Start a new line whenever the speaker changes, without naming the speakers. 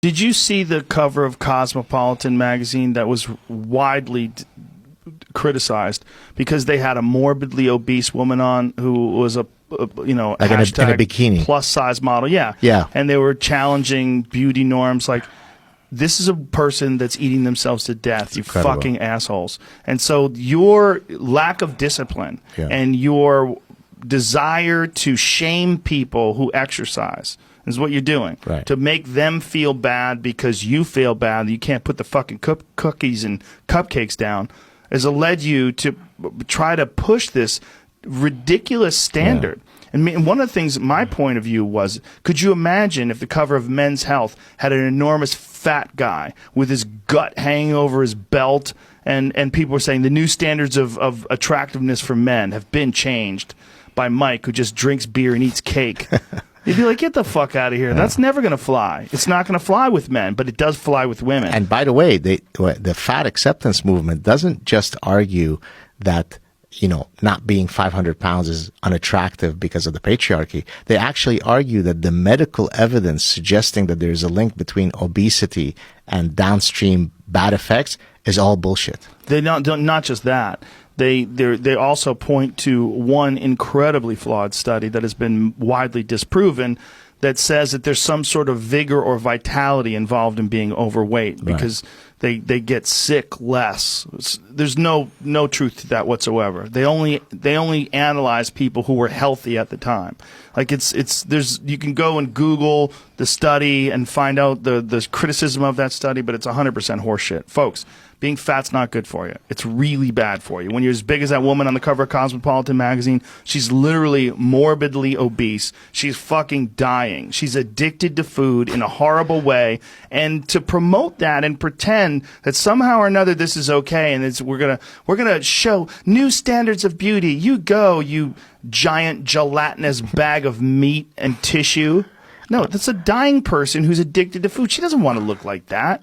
Did you see the cover of Cosmopolitan magazine that was widely criticized because they had a morbidly obese woman on who was a you know,
like in a bikini
plus size model? Yeah.
Yeah.
And they were challenging beauty norms. Like, this is a person that's eating themselves to death, you
incredible.
fucking assholes. And so your lack of discipline and your desire to shame people who exercise is what you're doing.
Right.
To make them feel bad because you feel bad that you can't put the fucking cookies and cupcakes down has led you to try to push this ridiculous standard. And one of the things, my point of view was, could you imagine if the cover of Men's Health had an enormous fat guy with his gut hanging over his belt, and people were saying the new standards of attractiveness for men have been changed by Mike, who just drinks beer and eats cake. You'd be like, get the fuck out of here. That's never going to fly. It's not going to fly with men, but it does fly with women.
And by the way, the fat acceptance movement doesn't just argue that, you know, not being 500 pounds is unattractive because of the patriarchy. They actually argue that the medical evidence suggesting that there's a link between obesity and downstream bad effects is all bullshit.
They not just that. They also point to one incredibly flawed study that has been widely disproven that says that there's some sort of vigor or vitality involved in being overweight because they get sick less. There's no truth to that whatsoever. They only analyze people who were healthy at the time. Like there's you can go and Google the study and find out the criticism of that study, but it's 100% horseshit, folks. Being fat's not good for you. It's really bad for you. When you're as big as that woman on the cover of Cosmopolitan magazine, she's literally morbidly obese. She's fucking dying. She's addicted to food in a horrible way. And to promote that and pretend that somehow or another this is okay and we're gonna show new standards of beauty. You go, you giant gelatinous bag of meat and tissue. No, that's a dying person who's addicted to food. She doesn't want to look like that.